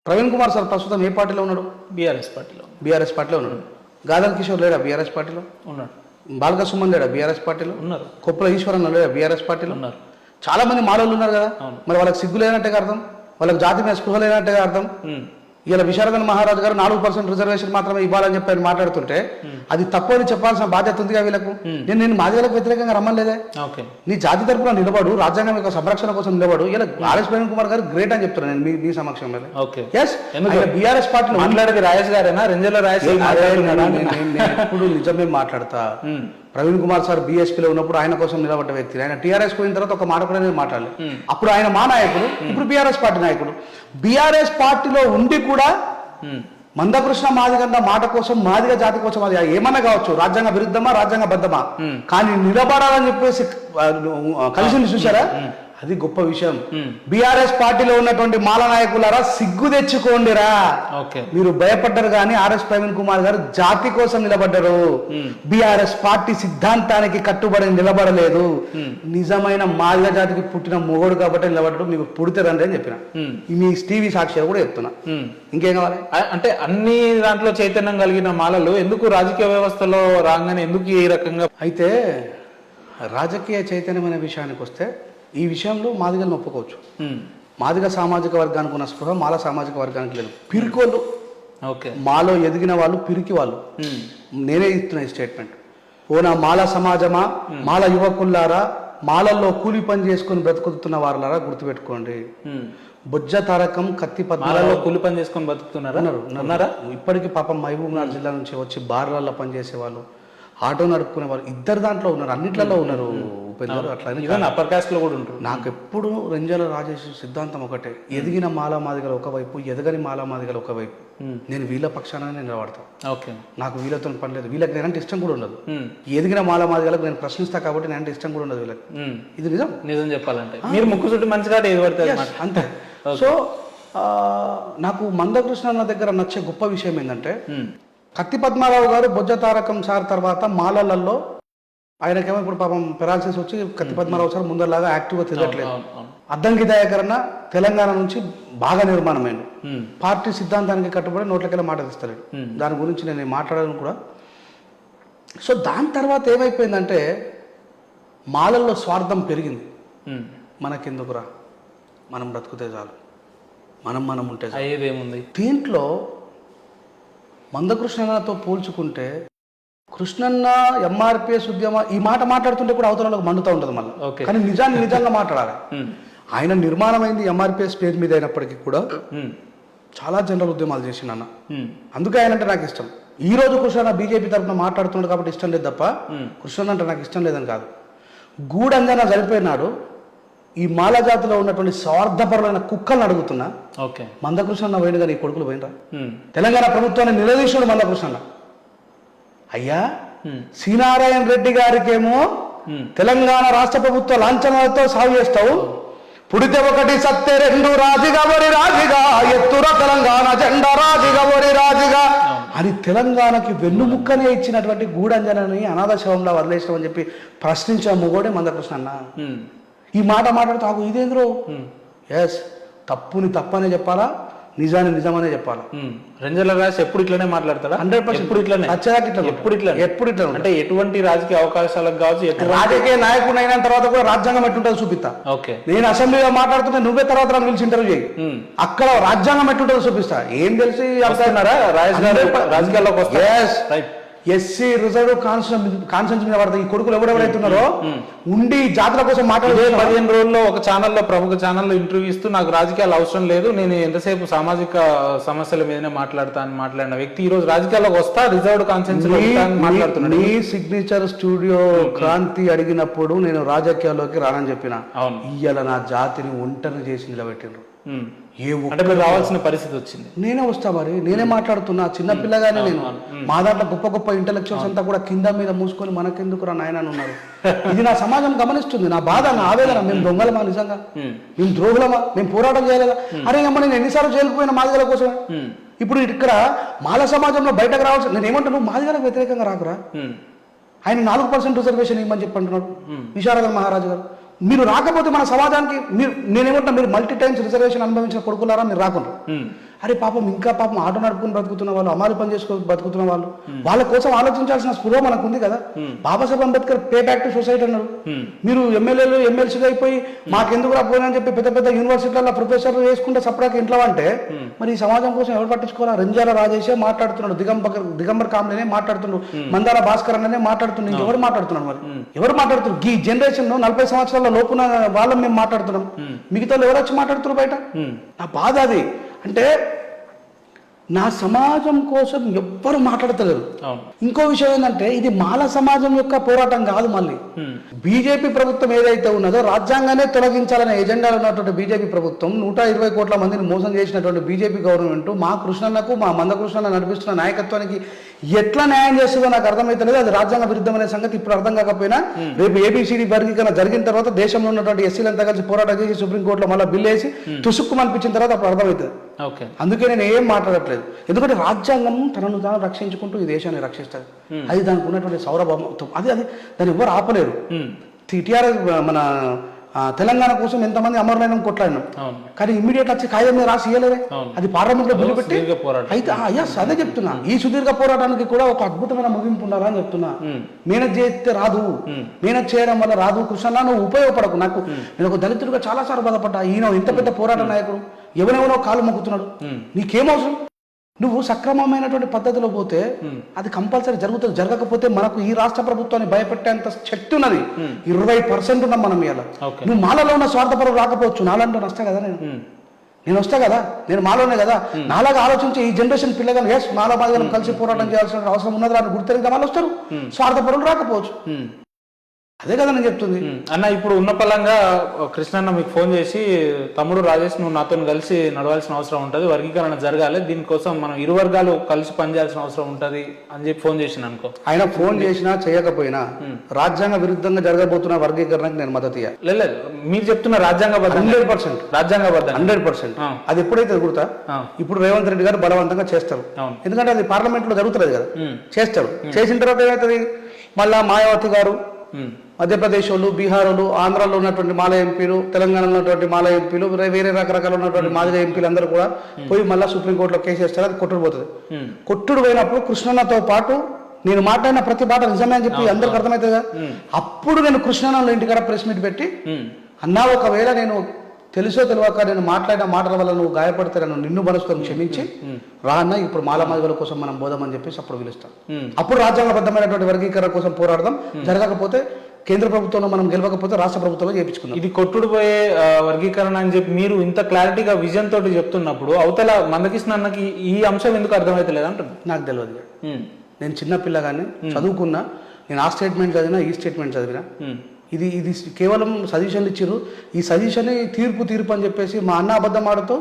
Praveen Kumar sir ప్రస్తుతం ఏ పార్టీలో ఉన్నాడు? బీఆర్ఎస్ పార్టీలో ఉన్నాడు. గాదల్ కిషోర్ లేడా బీఆర్ఎస్ పార్టీలో? ఉన్నాడు. బాలక సుమన్ లేడా బీఆర్ఎస్ పార్టీలో? ఉన్నారు. కొప్పుల ఈశ్వరన్ లేడా బీఆర్ఎస్ పార్టీలో? ఉన్నారు. చాలా మంది మాలోళ్ళు ఉన్నారు కదా. మరి వాళ్ళకి సిగ్గు లేనట్టుగా అర్థం, వాళ్ళకి జాతి మీద స్పృహ లేనట్టుగా అర్థం. ఇలా విశారదన్ మహారాజు గారు 4% రిజర్వేషన్ మాత్రమే ఇవ్వాలని చెప్పి ఆయన మాట్లాడుతుంటే అది తప్పు అని చెప్పాల్సిన బాధ్యత ఉందిగా వీళ్ళకు. నేను మాదిగలకు వ్యతిరేకంగా రమ్మలేదే. నీ జాతి తరపున నిలబడు, రాజ్యాంగం యొక్క సంరక్షణ కోసం నిలబడు. ఇలా ఆర్ఎస్ ప్రవీణ్ కుమార్ గారు గ్రేట్ అని చెప్తున్నాను నేను మీ సమక్షంలో. బీఆర్ఎస్ పార్టీలో మాట్లాడేది రాయేష్ గారేనా? రెంజల రాయేష్ ఇప్పుడు నిజమే మాట్లాడతా. ప్రవీణ్ కుమార్ సార్ బీఎస్పీలో ఉన్నప్పుడు ఆయన కోసం నిలబడ్డ వ్యక్తి. ఆయన టీఆర్ఎస్ పోయిన తర్వాత ఒక మాట కూడా నేను మాట్లాడలేదు. అప్పుడు ఆయన మా నాయకుడు, ఇప్పుడు బీఆర్ఎస్ పార్టీ నాయకుడు. బీఆర్ఎస్ పార్టీలో ఉండి కూడా మందకృష్ణ మాదిగన్న మాట కోసం, మాదిగ జాతి కోసం, అది ఏమన్నా కావచ్చు, రాజ్యాంగ విరుద్ధమా రాజ్యాంగ బద్దమా, కానీ నిలబడాలని చెప్పేసి కలిసి చూసారా, అది గొప్ప విషయం. బీఆర్ఎస్ పార్టీలో ఉన్నటువంటి మాల నాయకులారా సిగ్గు తెచ్చుకోండిరా. మీరు భయపడ్డారు కానీ ఆర్ఎస్ ప్రవీణ్ కుమార్ గారు జాతి కోసం నిలబడ్డారు. బీఆర్ఎస్ పార్టీ సిద్ధాంతానికి కట్టుబడి నిలబడలేదు. నిజమైన మాదిగ జాతికి పుట్టిన మొగోడు కాబట్టి నిలబడ్డారు. మీకు పుడితారండి అని చెప్పిన మీ టీవీ సాక్షి కూడా చెప్తున్నా. ఇంకేం కావాలి అంటే అన్ని దాంట్లో చైతన్యం కలిగిన మాలలు ఎందుకు రాజకీయ వ్యవస్థలో రాగానే ఎందుకు ఈ రకంగా? అయితే రాజకీయ చైతన్యం అనే విషయానికి వస్తే ఈ విషయంలో మాదిగలను ఒప్పుకోవచ్చు. మాదిగ సామాజిక వర్గానికి ఉన్న స్పృహ మాల సామాజిక వర్గానికి లేదు. పిరికోళ్ళు, మాలో ఎదిగిన వాళ్ళు పిరికి వాళ్ళు. నేనే ఇస్తున్నా ఈ స్టేట్మెంట్. ఓనా మాల సమాజమా, మాల యువకుల్లారా, మాలల్లో కూలి పని చేసుకుని బ్రతుకుతున్న వారులారా గుర్తుపెట్టుకోండి. బొజ్జ తారకం, కత్తి పద్మాలలో కూలి పని చేసుకొని బతుకుతున్నారా? ఇప్పటికీ పాపం మహబూబ్నగర్ జిల్లా నుంచి వచ్చి బార్లలో పనిచేసే వాళ్ళు, ఆటో నడుపుకునే వాళ్ళు, ఇద్దరు దాంట్లో ఉన్నారు, అన్నిట్లలో ఉన్నారు. ఉపేందర్ అట్లా అప్పర్ కాస్ట్ లో కూడా ఉంటారు. నాకు ఎప్పుడు రెంజల రాజేష్ సిద్ధాంతం ఒకటే, ఎదిగిన మాలా మాదిగలు ఒకవైపు, ఎదగని మాలా మాదిగలు ఒకవైపు. నేను వీళ్ళ పక్షాన నిలబడతాను. నాకు వీళ్ళతో పని లేదు. వీళ్ళకి నేనంటే ఇష్టం కూడా ఉండదు. ఎదిగిన మాలా మాదిగలకు నేను ప్రశ్నిస్తా కాబట్టి నేనంటే ఇష్టం కూడా ఉండదు వీళ్ళకి. ఇది నిజం చెప్పాలంటే మీరు ముక్కు చుట్టూ మంచిగా ఏది పడుతుంది అంతే. సో నాకు మందకృష్ణ అన్న దగ్గర నచ్చే గొప్ప విషయం ఏంటంటే, కత్తి పద్మారావు గారు బొజ్జ తారకం సార్ తర్వాత మాలలలో ఆయనకేమో ఇప్పుడు పాపం పెరాలసిస్ వచ్చి కత్తి పద్మారావు సార్ ముందరలాగా యాక్టివ్గా తిరగట్లేదు. అద్దంకి దయాకరణ తెలంగాణ నుంచి బాగా నిర్మాణమైన పార్టీ సిద్ధాంతానికి కట్టుబడి నోట్లకెళ్ళి మాట తీస్తలేడు. దాని గురించి నేను మాట్లాడాను కూడా. సో దాని తర్వాత ఏమైపోయిందంటే మాలల్లో స్వార్థం పెరిగింది. మనకెందుకురా, మనం బ్రతుకుతే చాలు, మనం ఉంటే చాలు. దీంట్లో మందకృష్ణతో పోల్చుకుంటే కృష్ణన్న ఎంఆర్పిఎస్ ఉద్యమ ఈ మాట మాట్లాడుతుంటే కూడా అవతల మండుతూ ఉంటుంది మళ్ళీ. కానీ నిజంగా మాట్లాడాలి. ఆయన నిర్మాణమైంది ఎంఆర్పిఎస్ పేరు మీద అయినప్పటికీ కూడా చాలా జనరల్ ఉద్యమాలు చేసిండన్న. అందుకే ఆయన అంటే నాకు ఇష్టం. ఈ రోజు కృష్ణన్న బీజేపీ తరఫున మాట్లాడుతున్నాడు కాబట్టి ఇష్టం లేదు తప్ప కృష్ణన్న అంటే నాకు ఇష్టం లేదని కాదు. గూడంజన చనిపోయినాడు. ఈ మాల జాతిలో ఉన్నటువంటి స్వార్థపరులైన కుక్కలను అడుగుతున్నా, మందకృష్ణన్న పోయినగా నీ కొడుకులు పోయినరా? తెలంగాణ ప్రభుత్వాన్ని నిలదీశాడు మందకృష్ణన్న. అయ్యా, శ్రీనారాయణ రెడ్డి గారికేమో తెలంగాణ రాష్ట్ర ప్రభుత్వ లాంఛనాలతో సాగు చేస్తావు. పుడితే ఒకటి సత్తే రెండు రాజిగా వరి రాజిగా, ఎత్తుర తెలంగాణ జెండా రాజిగా వరి రాజిగా అని తెలంగాణకి వెన్నుముక్కనే ఇచ్చినటువంటి గూడంజనని అనాథ శవంలా వదిలేసామని చెప్పి ప్రశ్నించే మొగోడే మందకృష్ణ అన్న. ఈ మాట మాట్లాడుతూ ఆగు ఇదేంద్రో. ఎస్, తప్పుని తప్పనే చెప్పాలా, నిజాన్ని నిజమనే చెప్పాలా. రెంజల రాజేష్ ఎప్పుడు ఇట్లనే మాట్లాడతాడా? 100% ఎప్పుడు ఇట్లా అంటే ఎటువంటి రాజకీయ అవకాశాలకు కావచ్చు, రాజకీయ నాయకుడు అయిన తర్వాత కూడా రాజ్యాంగం ఎట్టుంటుందో చూపిస్తా. నేను అసెంబ్లీలో మాట్లాడుతుంటే నువ్వే తర్వాత నన్ను పిలిచి ఇంటర్వ్యూ చేయి. అక్కడ రాజ్యాంగం ఎట్టుంటుందో చూపిస్తా. ఏం తెలిసి రాజకీయాల్లోకి వస్తా. ఎస్సీ రిజర్వ్ కాన్సెన్స్ మీద పడతాయి ఈ కొడుకులు ఎవరెవరైతున్నారో ఉండి జాతుల కోసం మాట్లాడే 15 రోజుల్లో ఒక ఛానల్లో, ప్రముఖ ఛానల్లో ఇంటర్వ్యూ ఇస్తూ నాకు రాజకీయాలు అవసరం లేదు, నేను ఎంతసేపు సామాజిక సమస్యల మీదనే మాట్లాడిన వ్యక్తి ఈ రోజు రాజకీయాల్లోకి వస్తా రిజర్వ్డ్ కాన్సెన్స్ మాట్లాడుతున్నాడు. నీ సిగ్నేచర్ స్టూడియో క్రాంతి అడిగినప్పుడు నేను రాజకీయాల్లోకి రానని చెప్పిన. ఇయ్యాల నా జాతిని ఒంటరిని చేసి నిలబెట్టిండ్రు. రావాల్సిన పరిస్థితి వచ్చింది. నేనే వస్తా, మరి నేనే మాట్లాడుతున్నా. చిన్నపిల్లగానే నేను. మా దాంట్లో గొప్ప గొప్ప ఇంటలెక్చువల్స్ అంతా కూడా కింద మీద మూసుకొని మనకెందుకు రా నాయన ఉన్నారు. ఇది నా సమాజం గమనిస్తుంది. నా బాధ, నా ఆవేదన. మేము దొంగలమా నిజంగా? మేము ద్రోహులమా? మేము పోరాటం చేయలేదా? అరే అమ్మ, నేను ఎన్నిసార్లు జైలుకుపోయిన మాదిగల కోసమే. ఇప్పుడు ఇక్కడ మాల సమాజంలో బయటకు రావాల్సి, నేను ఏమంటాను, మాదిగలకు వ్యతిరేకంగా రాకురా. ఆయన 4% రిజర్వేషన్ ఇవ్వమని చెప్పి అంటున్నాడు విశారదన్ మహారాజు గారు. మీరు రాకపోతే మన సమాజానికి నేనేమంటున్నా, మీరు మల్టీ టైమ్స్ రిజర్వేషన్ అనుభవించిన కొడుకులారా మీరు రాకుండా. అరే పాపం ఇంకా పాపం ఆటో నడుపుకుని బతుకుతున్న వాళ్ళు, అమ్మాయిలు పని చేసుకొని బతుకుతున్న వాళ్ళు, వాళ్ళ కోసం ఆలోచించాల్సిన స్పృహ మనకు ఉంది కదా. Babasaheb Ambedkar pay back to society అన్నారు. మీరు ఎమ్మెల్యేలు ఎమ్మెల్సీగా అయిపోయి మాకెందుకు రాపోయినని చెప్పి పెద్ద పెద్ద యూనివర్సిటీలలో ప్రొఫెసర్లు వేసుకుంటే సపరేట్గా ఇంట్లో అంటే మరి ఈ సమాజం కోసం ఎవరు పట్టించుకోవాలా? రంజాల రాజేషే మాట్లాడుతున్నాడు, దిగంబర్ కామ్లేనే మాట్లాడుతున్నాడు, మందాల భాస్కర్ అనే మాట్లాడుతున్నాడు, ఇంకెవరు మాట్లాడుతున్నాడు? మరి ఎవరు మాట్లాడుతున్నారు? ఈ జనరేషన్ 40 సంవత్సరాల లోపున వాళ్ళని మేము మాట్లాడుతున్నాం, మిగతా ఎవరు వచ్చి మాట్లాడుతున్నారు బయట? నా బాధ అది. అంటే నా సమాజం కోసం ఎవ్వరు మాట్లాడతలేరు. ఇంకో విషయం ఏంటంటే ఇది మాల సమాజం యొక్క పోరాటం కాదు. మళ్ళీ బీజేపీ ప్రభుత్వం ఏదైతే ఉన్నదో రాజ్యాంగానే తొలగించాలనే ఎజెండాలో ఉన్నటువంటి బీజేపీ ప్రభుత్వం 120 కోట్ల మందిని మోసం చేసినటువంటి బీజేపీ గవర్నమెంట్ మా కృష్ణన్నకు, మా మందకృష్ణ నడిపిస్తున్న నాయకత్వానికి ఎట్లా న్యాయం చేస్తుందో నాకు అర్థమైతలేదు. అది రాజ్యాంగ విరుద్ధమనే సంగతి ఇప్పుడు అర్థం కాకపోయినా రేపు ఏబిసిడి వర్గీకరణ జరిగిన తర్వాత దేశంలో ఉన్నటువంటి ఎస్సీలంతా కలిసి పోరాటం చేసి సుప్రీంకోర్టులో మళ్ళీ బిల్లు వేసి తుసుక్కు అనిపించిన తర్వాత అప్పుడు అర్థమవుతుంది. అందుకే నేను ఏం మాట్లాడట్లేదు. ఎందుకంటే రాజ్యాంగం తనను తాను రక్షించుకుంటూ ఈ దేశాన్ని రక్షిస్తుంది. అది దానికి ఉన్నటువంటి సౌరభం, అది దాన్ని ఎవరు ఆపలేరు. టీఆర్ఎస్ మన తెలంగాణ కోసం ఎంతమంది అమరులైన కొట్లాడినాం, కానీ ఇమ్మీడియట్ వచ్చి కాగితం మీద రాసి ఇయ్యలేరే. అది పార్లమెంట్ లో బిల్లు పెట్టి అయితే అదే చెప్తున్నా. ఈ సుదీర్ఘ పోరాటానికి కూడా ఒక అద్భుతమైన ముగింపు ఉండాలా అని చెప్తున్నా. మేనేజ్ చేస్తే రాదు, మేనేజ్ చేయడం వల్ల రాదు. కృష్ణ నువ్వు ఉపయోగపడకు. నాకు నేను ఒక దళితుడిగా చాలా సార్లు బాధపడ్డా. ఈయన ఇంత పెద్ద పోరాట నాయకుడు ఎవరెవరో కాలు మొక్కుతున్నాడు, నీకేమవసరం? నువ్వు సక్రమమైనటువంటి పద్ధతిలో పోతే అది కంపల్సరీ జరుగుతుంది. జరగకపోతే మనకు ఈ రాష్ట్ర ప్రభుత్వాన్ని భయపెట్టేంత శక్తి ఉన్నది. 20% ఉన్నాం మనం ఇలా. నువ్వు మాలలో ఉన్న స్వార్థపరం రాకపోవచ్చు, నాలంటే వస్తా కదా, నేను వస్తా కదా, నేను మాలోనే కదా. నాలాగా ఆలోచించి ఈ జనరేషన్ పిల్లగాను ఎస్ మాలా బాధలను కలిసి పోరాటం చేయాల్సిన అవసరం ఉన్నది అని గుర్తెరిగితే వాళ్ళు వస్తారు. స్వార్థపరులు రాకపోవచ్చు. అదే కదా నేను చెప్తుంది. అన్న ఇప్పుడు ఉన్న పలంగా కృష్ణన్న మీకు ఫోన్ చేసి తమ్ముడు రాజేష్ నువ్వు నాతో కలిసి నడవాల్సిన అవసరం ఉంటుంది, వర్గీకరణ జరగాలి, దీనికోసం మనం ఇరు వర్గాలు కలిసి పనిచేయాల్సిన అవసరం ఉంటుంది అని చెప్పి ఫోన్ చేసిన అనుకో. ఆయన ఫోన్ చేసినా చేయకపోయినా రాజ్యాంగ విరుద్ధంగా జరగబోతున్న వర్గీకరణకు నేను మద్దతు ఇవ్వాలి. లేదు మీరు చెప్తున్న రాజ్యాంగబద్ధ 100% రాజ్యాంగబద్ధ 100%. అది ఎప్పుడైతే గుర్తా ఇప్పుడు రేవంత్ రెడ్డి గారు బలవంతంగా చేస్తారు. ఎందుకంటే అది పార్లమెంట్ లో జరుగుతుంది కదా, చేస్తారు. చేసిన తర్వాత ఏమవుతుంది, మళ్ళా మాయావతి గారు మధ్యప్రదేశ్ వాళ్ళు, బీహార్ వాళ్ళు, ఆంధ్రాలో ఉన్నటువంటి మాల ఎంపీలు, తెలంగాణలో ఉన్నటువంటి మాల ఎంపీలు, వేరే రకరకాల ఉన్నటువంటి మాదిగ ఎంపీలు అందరూ కూడా పోయి మళ్ళీ సుప్రీంకోర్టులో కేసు వేస్తారు. అది కొట్టుడు పోతుంది. కొట్టుడు పోయినప్పుడు కృష్ణన్నతో పాటు నేను మాట్లాడిన ప్రతి మాట నిజమే అని చెప్పి అందరికి అర్థమవుతుంది కదా. అప్పుడు నేను కృష్ణన్న ఇంటికాడ ప్రెస్ మీట్ పెట్టి అన్నా ఒకవేళ నేను తెలుసో తెలియక నేను మాట్లాడిన మాటల వల్ల నువ్వు గాయపడితే నన్ను నిన్ను మనసుకొని క్షమించి రా అన్న, ఇప్పుడు మాలమాదిగల కోసం మనం బోధమని చెప్పేసి అప్పుడు పిలుస్తాం. అప్పుడు రాజ్యాంగబద్ధమైనటువంటి వర్గీకరణ కోసం పోరాడదాం. జరగకపోతే కేంద్ర ప్రభుత్వంలో మనం గెలవకపోతే రాష్ట్ర ప్రభుత్వంలో చేయించుకుందాం. ఇది కొట్టుడు పోయే వర్గీకరణ అని చెప్పి మీరు ఇంత క్లారిటీగా విజన్ తోటి చెప్తున్నప్పుడు అవతల మందకృష్ణ అన్నకి ఈ అంశం ఎందుకు అర్థమైతలేదు అంటున్నా. నాకు తెలియదు. నేను చిన్న పిల్లగానే చదువుకున్నా, నేను ఆ స్టేట్మెంట్ చదివినా ఈ స్టేట్మెంట్ చదివినా. ఇది కేవలం సజెషన్లు ఇచ్చారు. ఈ సజెషన్ తీర్పు అని చెప్పేసి మా అన్న అబద్ధం ఆడుతూ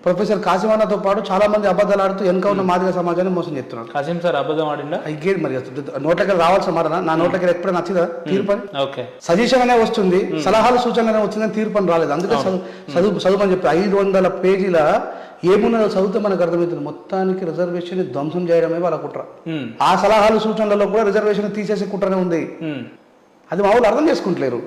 ప్రొఫెసర్ కాసిం అన్నతో పాటు చాలా మంది అబద్ధాలు ఆడుతూ వెనక ఉన్న మాదిగ సమాజాన్ని మోసం చేస్తున్నారు. కాసిం సార్ అబద్ధం ఆడిందా? ఇంకేం మరి నోట్లకి రావాల్సిన మాట, నా నోట్లకి ఎప్పుడైనా నచ్చిందా తీర్పు అని? సజెషన్ అనే వస్తుంది, సలహాలు సూచనలు వచ్చిందని తీర్పు అని రాలేదు. అందుకే చదువు అని చెప్పి 500 పేజీల ఏమున్నదో చదివితే మనకు అర్థమవుతుంది. మొత్తానికి రిజర్వేషన్ ధ్వంసం చేయడమే వాళ్ళ కుట్ర. ఆ సలహాలు సూచనలలో కూడా రిజర్వేషన్ తీసేసే కుట్రనే ఉంది. అది మా వాళ్ళు అర్థం చేసుకుంటలేరు.